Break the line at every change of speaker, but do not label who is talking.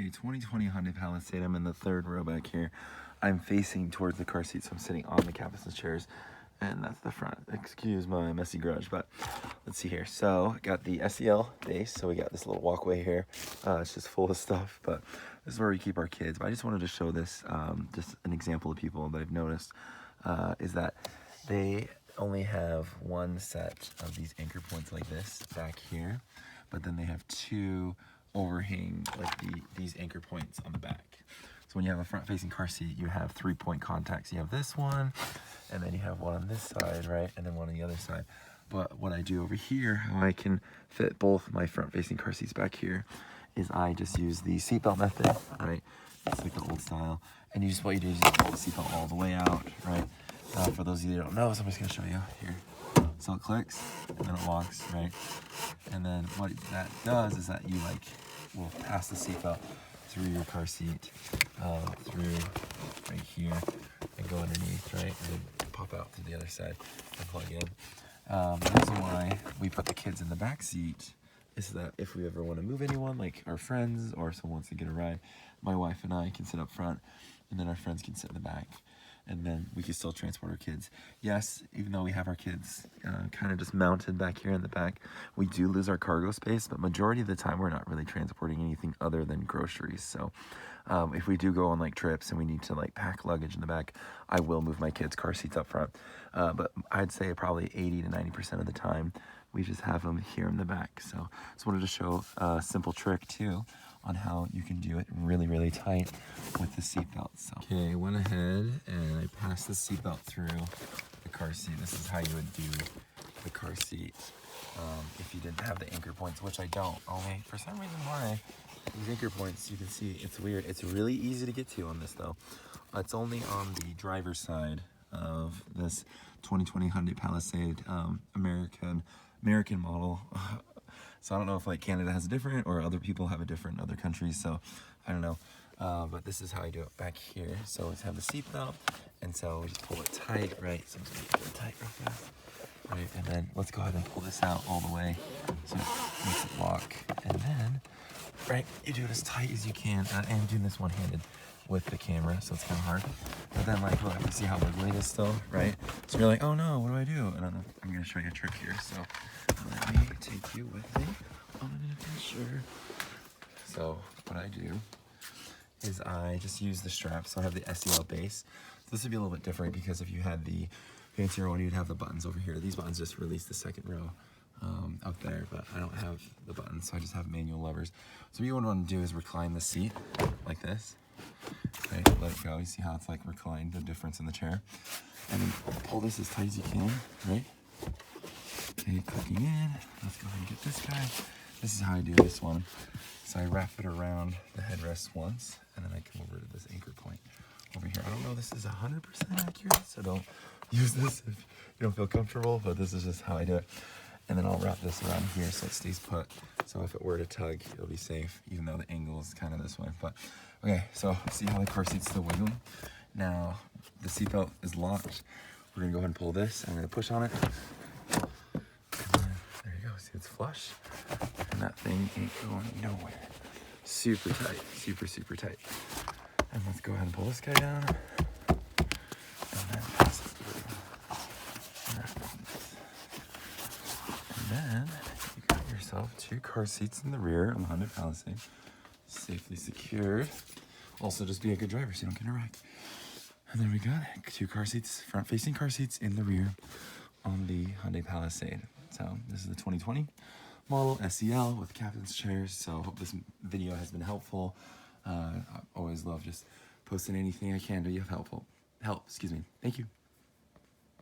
the 2020 Hyundai Palisade. I'm in the third row back here. I'm facing towards the car seat, so I'm sitting on the captain's chairs, and that's the front. Excuse my messy garage, but let's see here. So got the SEL base, so we got this little walkway here. It's just full of stuff, but this is where we keep our kids. But I just wanted to show this, just an example of people that I've noticed, is that they only have one set of these anchor points like this back here, but then they have two overhang, like these anchor points on the back. So when you have a front-facing car seat, you have 3-point contacts. You have this one, and then you have one on this side, right? And then one on the other side. But what I do over here, how I can fit both my front-facing car seats back here, is I just use the seatbelt method, right? It's like the old style. And you just, what you do is you just pull the seatbelt all the way out, right? For those of you that don't know, so I'm just gonna show you here. So it clicks, and then it locks, right? And then what that does is that you will pass the seatbelt through your car seat, through right here, and go underneath, right? And then pop out to the other side and plug in. The reason why we put the kids in the back seat is that if we ever want to move anyone, like our friends or someone wants to get a ride, my wife and I can sit up front, and then our friends can sit in the back. And then we can still transport our kids. Yes, even though we have our kids kind of just mounted back here in the back, we do lose our cargo space, but majority of the time we're not really transporting anything other than groceries. So if we do go on like trips and we need to like pack luggage in the back, I will move my kids' car seats up front. But I'd say probably 80 to 90% of the time, we just have them here in the back. So just wanted to show a simple trick too on how you can do it really, really tight with the seatbelt. So, okay, I went ahead and I passed the seatbelt through the car seat. This is how you would do the car seat if you didn't have the anchor points, which I don't. Only for some reason why these anchor points, you can see it's weird. It's really easy to get to on this though. It's only on the driver's side of this 2020 Hyundai Palisade American model. So I don't know if like Canada has a different or other people have a different in other countries, so I don't know. But this is how I do it back here. So let's have the seatbelt, and so we just pull it tight, right? So I'm just gonna pull it tight real fast, right? And then let's go ahead and pull this out all the way so it makes it lock. And then, right, you do it as tight as you can. I'm doing this one-handed with the camera, so it's kind of hard. But then like, look, you see how wiggly it is still, right? So you're like, oh no, what do I do? And I'm gonna show you a trick here. So let me take you with me on an adventure. So what I do is I just use the strap. So I have the SEL base. So this would be a little bit different because if you had the fancier one, you'd have the buttons over here. These buttons just release the second row up there, but I don't have the buttons, so I just have manual levers. So what you want to do is recline the seat like this. Okay, let it go. You see how it's like reclined, the difference in the chair. And then pull this as tight as you can, right? Okay, clicking in. Let's go ahead and get this guy. This is how I do this one. So I wrap it around the headrest once, and then I come over to this anchor point over here. I don't know if this is 100% accurate, so don't use this if you don't feel comfortable, but this is just how I do it. And then I'll wrap this around here so it stays put. So if it were to tug, it'll be safe, even though the angle is kind of this way. But okay, so see how the car seat's still wiggling? Now the seatbelt is locked. We're gonna go ahead and pull this. I'm gonna push on it. And then, there you go. See, it's flush. And that thing ain't going nowhere. Super tight, super, super tight. And let's go ahead and pull this guy down. And then pass it through. And then you got yourself 2 car seats in the rear on the Hyundai Palisade, safely secured. Also, just be a good driver so you don't get in a wreck. And then we got 2 car seats, front-facing car seats in the rear on the Hyundai Palisade. So this is the 2020 model SEL with captain's chairs. So hope this video has been helpful. I always love just posting anything I can to be helpful. Excuse me. Thank you.